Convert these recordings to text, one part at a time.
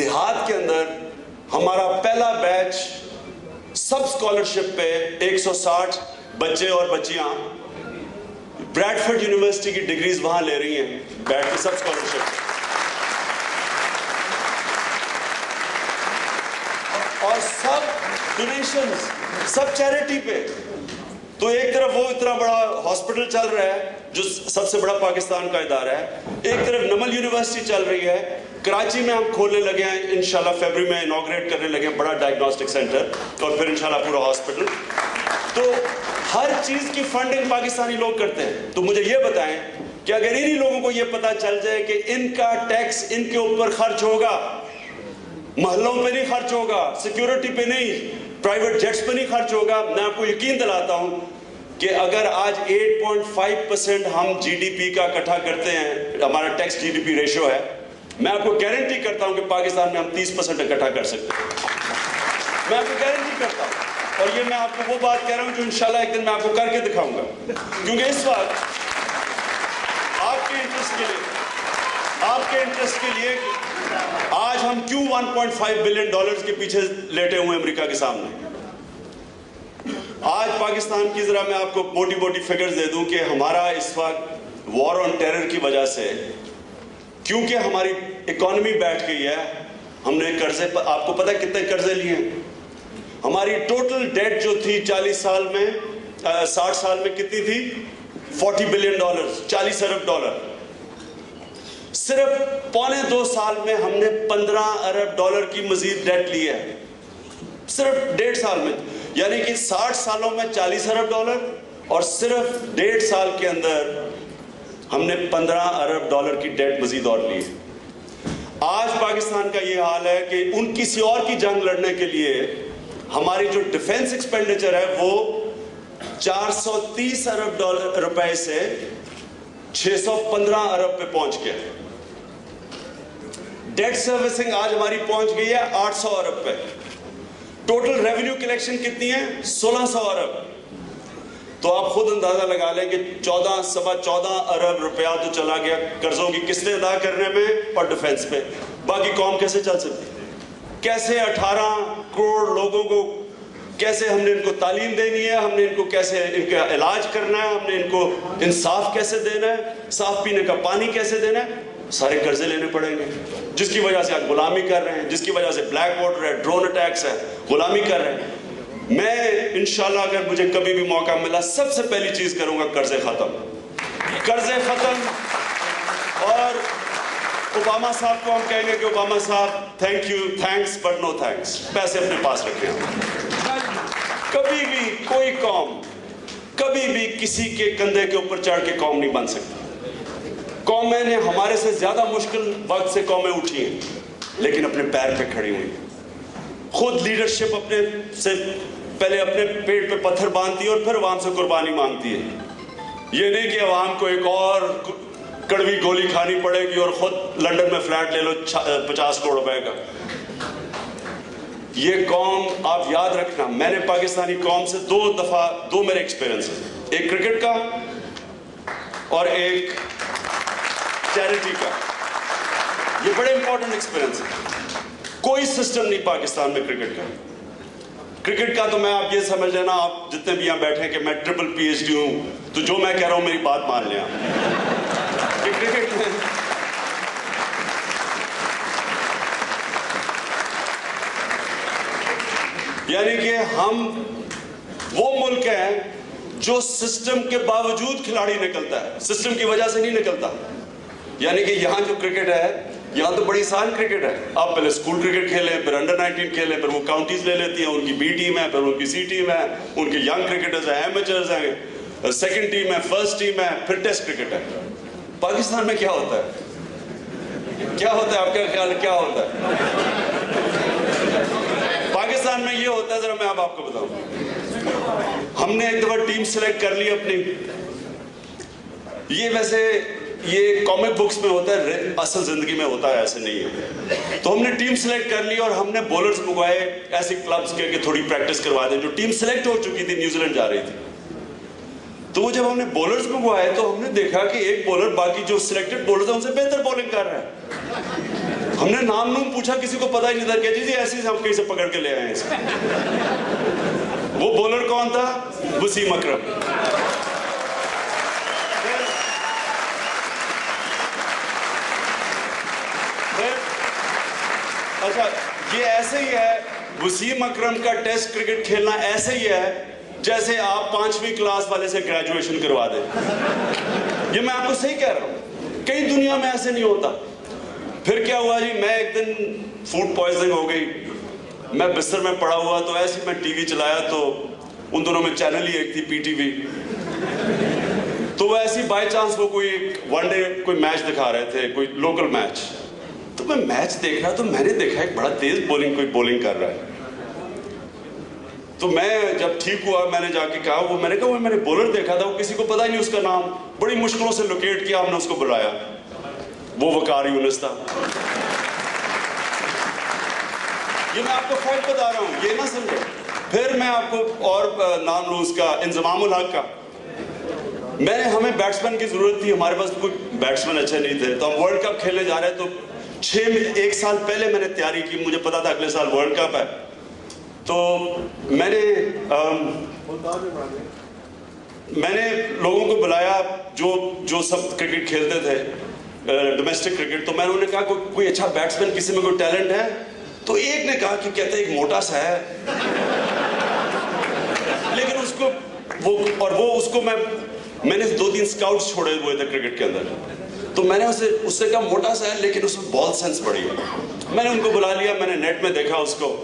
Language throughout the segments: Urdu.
دیہات کے اندر ہمارا پہلا بیچ سب اسکالرشپ پہ 160 بچے اور بچیاں بریڈفورڈ یونیورسٹی کی ڈگریز وہاں لے رہی ہیں بیٹھ کے سب اسکالرشپ، اور سب ڈونیشنز سب چیریٹی پہ. تو ایک طرف وہ اتنا بڑا ہاسپٹل چل رہا ہے جو سب سے بڑا پاکستان کا ادارہ ہے، ایک طرف نمل یونیورسٹی چل رہی ہے، کراچی میں ہم کھولنے لگے ہیں انشاءاللہ فیبری میں انوگریٹ کرنے لگے ہیں بڑا ڈائگنوسٹک سینٹر، اور پھر انشاءاللہ پورا ہاسپٹل. تو ہر چیز کی فنڈنگ پاکستانی لوگ کرتے ہیں. تو مجھے یہ بتائیں کہ اگر انہی لوگوں کو یہ پتا چل جائے کہ ان کا ٹیکس ان کے اوپر خرچ ہوگا، محلوں پہ نہیں خرچ ہوگا، سیکیورٹی پہ نہیں، پرائیویٹ جیٹس پہ نہیں خرچ ہوگا، میں آپ کو یقین دلاتا ہوں کہ اگر آج 8.5% ہم جی ڈی پی کا اکٹھا کرتے ہیں، ہمارا tax G D P ratio ہے، میں آپ کو گارنٹی کرتا ہوں کہ پاکستان میں ہم 30% اکٹھا کر سکتے ہیں. میں آپ کو گارنٹی کرتا ہوں، اور یہ میں آپ کو وہ بات کہہ رہا ہوں جو انشاءاللہ ایک دن میں آپ کو کر کے دکھاؤں گا. کیونکہ اس وقت آپ کے انٹرسٹ کے لیے آج ہم کیوں 1.5 بلین ڈالرز کے پیچھے لیٹے ہوئے ہیں امریکہ کے سامنے. آج پاکستان کی ذرا میں آپ کو موٹی موٹی فگرز دے دوں کہ ہمارا اس وقت وار آن ٹیرر کی وجہ سے، کیونکہ ہماری اکانومی بیٹھ گئی ہے، ہم نے قرضے، آپ کو پتہ کتنے قرضے لیے ہیں؟ ہماری ٹوٹل ڈیٹ جو تھی 60 سال میں کتنی تھی؟ 40 بلین ڈالرز، 40 ارب ڈالر. صرف 1.25 سال میں ہم نے 15 ارب ڈالر کی مزید ڈیٹ لی ہے، صرف 1.5 سال میں. یعنی کہ 60 سالوں میں 40 ارب ڈالر، اور صرف 1.5 سال کے اندر ہم نے 15 ارب ڈالر کی ڈیٹ مزید اور لی. آج پاکستان کا یہ حال ہے کہ ان کسی اور کی جنگ لڑنے کے لیے ہماری جو ڈیفنس ایکسپینڈیچر ہے وہ 430 ارب روپے سے 615 ارب پہ پہنچ گیا. ڈیٹ سروسنگ آج ہماری پہنچ گئی ہے 800 ارب پہ. ٹوٹل ریونیو کلیکشن کتنی ہے؟ 1600 ارب. تو آپ خود اندازہ لگا لیں کہ 14 ارب روپیہ تو چلا گیا قرضوں کی قسطیں ادا کرنے میں اور ڈیفنس پہ. باقی قوم کیسے چل سکتی؟ کیسے 18 کروڑ لوگوں کو کیسے ہم نے ان کو تعلیم دینی ہے، ہم نے ان کو کیسے ان کا علاج کرنا ہے، ہم نے ان کو انصاف کیسے دینا ہے، صاف پینے کا پانی کیسے دینا ہے؟ سارے قرضے لینے پڑیں گے، جس کی وجہ سے آج غلامی کر رہے ہیں، جس کی وجہ سے بلیک واٹر ہے، ڈرون اٹیکس ہے، غلامی کر رہے ہیں. میں انشاءاللہ اگر مجھے کبھی بھی موقع ملا سب سے پہلی چیز کروں گا قرضے ختم. اور اوباما صاحب کو ہم کہیں گے کہ اوباما صاحب تھینکس بٹ نو تھینکس، پیسے اپنے پاس رکھیں. کبھی بھی کوئی قوم کبھی بھی کسی کے کندھے کے اوپر چڑھ کے قوم نہیں بن سکتی. قومیں نے ہمارے سے زیادہ مشکل وقت سے قومیں اٹھی ہیں لیکن اپنے پیر پہ کھڑی ہوئی. خود لیڈرشپ اپنے سے پہلے اپنے پیٹ پہ پتھر باندھتی ہے اور پھر عوام سے قربانی مانگتی ہے. یہ نہیں کہ عوام کو ایک اور کڑوی گولی کھانی پڑے گی اور خود لنڈن میں فلیٹ لے لو 50 کروڑ روپے کا. یہ قوم آپ یاد رکھنا، میں نے پاکستانی قوم سے 2 دفعہ میرے ایکسپیرینس ہیں، ایک کرکٹ کا اور ایک چیریٹی کا. یہ بڑے امپورٹنٹ ایکسپیرینس ہے. کوئی سسٹم نہیں پاکستان میں کرکٹ کا تو میں آپ یہ سمجھ لینا، آپ جتنے بھی یہاں بیٹھے کہ میں ٹرپل پی ایچ ڈی ہوں، تو جو میں کہہ رہا ہوں میری بات مان لیں کہ کرکٹ میں یعنی کہ ہم وہ ملک ہیں جو سسٹم کے باوجود کھلاڑی نکلتا ہے، سسٹم کی وجہ سے نہیں نکلتا. یعنی کہ یہاں جو کرکٹ ہے یہاں تو بڑی آسان کرکٹ ہے. آپ پہلے اسکول کرکٹ کھیلیں، پھر انڈر 19 کھیلیں، پھر وہ کاؤنٹیز لے لیتی ہیں، ان کی بی ٹیم ہے، پھر ان کی سی ٹیم ہے، ان کے ینگ کرکٹرز ہیں، ایمیچرز ہیں، سیکنڈ ٹیم ہے، فرسٹ ٹیم ہے، پھر ٹیسٹ کرکٹ ہے. پاکستان میں کیا ہوتا ہے؟ کیا ہوتا ہے آپ کا خیال کیا ہوتا ہے؟ پاکستان میں یہ ہوتا ہے، ذرا میں آپ کو بتاؤں. ہم نے ایک دفعہ ٹیم سلیکٹ کر لی اپنی. یہ ویسے یہ کامک بکس میں ہوتا ہے، اصل زندگی میں ہوتا ہے ایسے نہیں ہے. تو ہم نے ٹیم سلیکٹ کر لی اور ہم نے بولرز منگوائے ایسے کلبز کے کہ تھوڑی پریکٹس کروا دیں. جو ٹیم سلیکٹ ہو چکی تھی نیوزی لینڈ جا رہی تھی. تو جب ہم نے بولرز منگوائے تو ہم نے دیکھا کہ ایک بولر باقی جو سلیکٹڈ بولرز ہیں ان سے بہتر بولنگ کر رہا ہے. ہم نے نام نوم پوچھا, کسی کو پتا ہی نہیں تھا کہ جی ایسے ہی ہم کہیں سے پکڑ کے لے آئے ہیں اس کو. وہ بولر کون تھا؟ وسیم اکرم. اچھا یہ ایسے ہی ہے, وسیم اکرم کا ٹیسٹ کرکٹ کھیلنا ایسے ہی ہے جیسے آپ 5ویں کلاس والے سے گریجویشن کروا دیں. یہ میں آپ کو صحیح کہہ رہا ہوں, کئی دنیا میں ایسے نہیں ہوتا. پھر کیا ہوا جی, میں ایک دن فوڈ پوائزننگ ہو گئی, میں بستر میں پڑا ہوا, تو ایسے میں ٹی وی چلایا تو ان دونوں میں چینل ہی ایک تھی, پی ٹی وی. تو وہ ایسی بائی چانس وہ کوئی ون ڈے کوئی میچ دکھا رہے تھے, کوئی لوکل میچ. تو میں میچ دیکھ رہا, تو میں نے دیکھا ایک بڑا تیز کوئی بولنگ کر رہا ہے. تو میں جب ٹھیک ہوا, میں نے جا کے کہا, وہ میں نے کہا وہ میں نے بولر دیکھا تھا, وہ کسی کو پتا ہی نہیں اس کا نام, بڑی مشکلوں سے لوکیٹ کیا, ہم نے اس کو بلایا, وہ وقار یونس تھا. یہ میں آپ کو فیکٹ بتا رہا ہوں, یہ نہ سمجھے. پھر میں آپ کو اور نام لوں اس کا, انضمام الحق کا. ہمیں بیٹسمین کی ضرورت تھی, ہمارے پاس کوئی بیٹسمین اچھے نہیں تھے, تو ہم ورلڈ کپ کھیلنے جا رہے, تو 1 سال پہلے میں نے تیاری کی, مجھے پتا تھا اگلے سال ورلڈ کپ ہے. تو میں نے لوگوں کو بلایا جو سب کرکٹ کھیلتے تھے, ڈومیسٹک کرکٹ. تو میں نے انہوں نے کہا کوئی اچھا بیٹسمین کسی میں کوئی ٹیلنٹ ہے؟ تو ایک نے کہا کہ کہتے ہیں ایک موٹا سا ہے, لیکن اس کو وہ اس کو میں نے 2-3 اسکاؤٹس چھوڑے ہوئے تھے کرکٹ کے اندر. تو میں نے اس سے کہا موٹا سا ہے لیکن اس میں بال سینس بڑی ہے. میں نے ان کو بلا لیا, میں نے نیٹ میں دیکھا اس کو.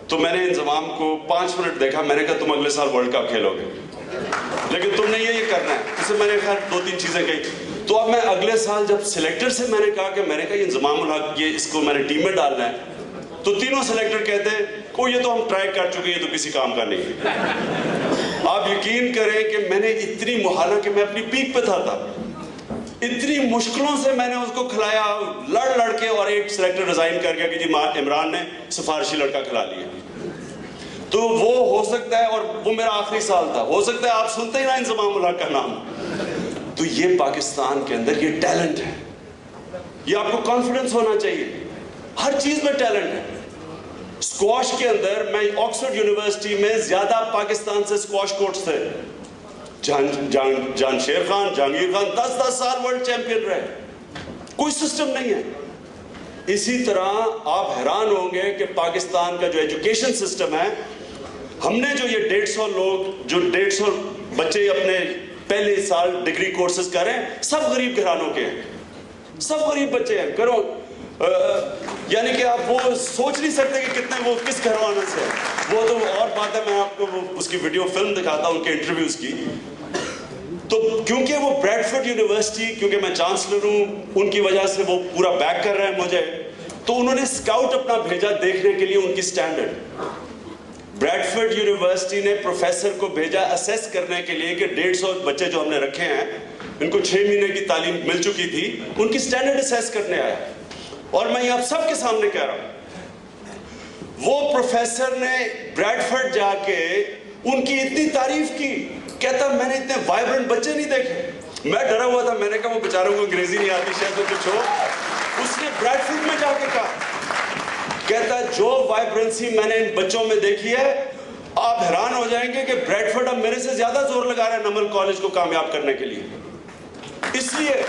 تو میں نے انضمام کو 5 منٹ دیکھا, میں نے کہا تم اگلے سال ورلڈ کپ کھیلو گے, لیکن تم نے یہ کرنا ہے. اسے میں نے خیر 2-3 چیزیں کہی. تو اب میں اگلے سال جب سلیکٹر سے میں نے کہا یہ انضمام الحق, یہ اس کو میں نے ٹیم میں ڈالنا ہے, تو تینوں سلیکٹر کہتے یہ تو ہم ٹرائی کر چکے, یہ تو کسی کام کا نہیں ہے. آپ یقین کریں کہ میں نے اتنی محالہ کہ میں اپنی پیک پہ تھا, اتنی مشکلوں سے میں نے اس کو کھلایا, لڑ کے, اور ایک سلیکٹر ریزائن کر گیا کہ جی عمران نے سفارشی لڑکا کھلا لیا. تو وہ ہو سکتا ہے, اور وہ میرا آخری سال تھا, ہو سکتا ہے آپ سنتے ہی نہ انضمام الحق کا نام. تو یہ پاکستان کے اندر یہ ٹیلنٹ ہے, یہ آپ کو کانفیڈنس ہونا چاہیے, ہر چیز میں ٹیلنٹ ہے. اسکواش کے اندر میں آکسفورڈ یونیورسٹی میں زیادہ پاکستان سے اسکواش کورٹس تھے. جان شیر خان, جہانگیر خان 10 سال ورلڈ چیمپئن رہے, کوئی سسٹم نہیں ہے. اسی طرح آپ حیران ہوں گے کہ پاکستان کا جو ایجوکیشن سسٹم ہے, ہم نے جو یہ 150 لوگ, جو 150 بچے اپنے پہلے سال ڈگری کورسز کر رہے ہیں, سب غریب گھرانوں کے ہیں, سب غریب بچے ہیں. کرو یعنی کہ آپ وہ سوچ نہیں سکتے کہ کتنے وہ کس گھرانے سے. وہ تو اور بات ہے, میں آپ کو اس کی ویڈیو فلم دکھاتا ہوں ان کے انٹرویوز کی. تو کیونکہ وہ بریڈفورڈ یونیورسٹی, کیونکہ میں چانسلر ہوں, ان کی وجہ سے وہ پورا بیک کر رہے ہیں مجھے, تو انہوں نے اسکاؤٹ اپنا بھیجا دیکھنے کے لیے ان کی اسٹینڈرڈ. بریڈفورڈ یونیورسٹی نے پروفیسر کو بھیجا اسیس کرنے کے لیے کہ 150 بچے جو ہم نے رکھے ہیں, ان کو 6 مہینے کی تعلیم مل چکی تھی, ان کی اسٹینڈرڈ اسیس کرنے آیا. اور میں یہ آپ سب کے سامنے کہہ رہا ہوں, وہ پروفیسر نے بریڈفورڈ جا کے ان کی اتنی تعریف کی, کہتا میں نے اتنے وائبرنٹ بچے نہیں دیکھے. میں ڈرا ہوا تھا, میں نے کہا وہ بیچاروں کو انگریزی نہیں آتی شاید تو کچھ ہو. اس نے بریڈفورڈ میں جا کے کہا, کہتا جو وائبرنسی میں نے ان بچوں میں دیکھی ہے, آپ حیران ہو جائیں گے کہ بریڈفورڈ اب میرے سے زیادہ زور لگا رہا ہے نمل کالج کو کامیاب کرنے کے لیے. اس لیے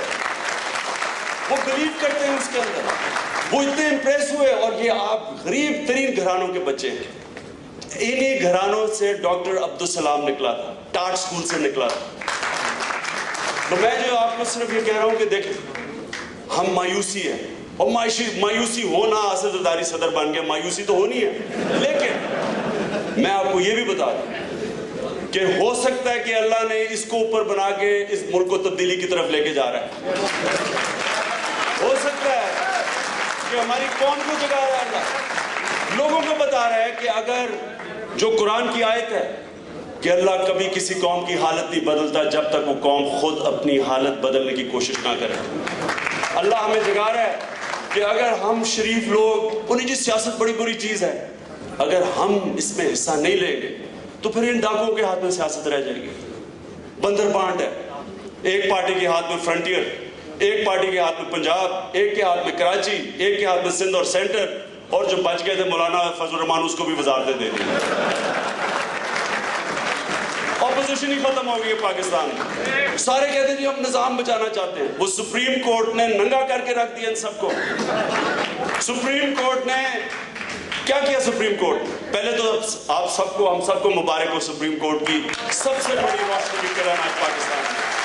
وہ بلیو کرتے ہیں اس کے اندر, وہ اتنے امپریس ہوئے. اور یہ آپ غریب ترین گھرانوں کے بچے ہیں, انہی گھرانوں سے ڈاکٹر عبدالسلام نکلا تھا, ٹاٹ اسکول سے نکلا تھا. تو میں جو آپ کو صرف یہ کہہ رہا ہوں کہ دیکھیں, ہم مایوسی ہے, اور مایوسی ہونا, اسد زرداری صدر بن گیا, مایوسی تو ہونی ہے, لیکن میں آپ کو یہ بھی بتا دوں کہ ہو سکتا ہے کہ اللہ نے اس کو اوپر بنا کے اس ملک کو تبدیلی کی طرف لے کے جا رہا ہے. ہو سکتا ہے کہ ہماری قوم کو جگا رہا ہے اللہ, لوگوں کو بتا رہا ہے کہ اگر جو قرآن کی آیت ہے کہ اللہ کبھی کسی قوم کی حالت نہیں بدلتا جب تک وہ قوم خود اپنی حالت بدلنے کی کوشش نہ کرے. اللہ ہمیں جگا رہا ہے کہ اگر ہم شریف لوگ, انہیں جی سیاست بڑی بری چیز ہے, اگر ہم اس میں حصہ نہیں لیں گے تو پھر ان ڈاکوؤں کے ہاتھ میں سیاست رہ جائے گی. بندر بانٹ ہے, ایک پارٹی کے ہاتھ میں فرنٹیئر, ایک پارٹی کے ہاتھ میں پنجاب، ایک کے ہاتھ میں کراچی، ایک کے ہاتھ میں سندھ اور سینٹر، اور جو بچ گئے تھے مولانا فضل الرحمان اس کو بھی وزارتیں دے دی. اپوزیشن ہی ختم ہو گئی ہے پاکستان میں. سارے کہتے ہیں جی ہم نظام بچانا چاہتے ہیں. وہ سپریم کورٹ نے ننگا کر کے رکھ دیا ان سب کو. سپریم کورٹ نے کیا کیا؟ سپریم کورٹ پہلے تو آپ سب کو، ہم سب کو مبارک ہو سپریم کورٹ کی سب سے بڑی روشنی کی کرن آج پاکستان میں.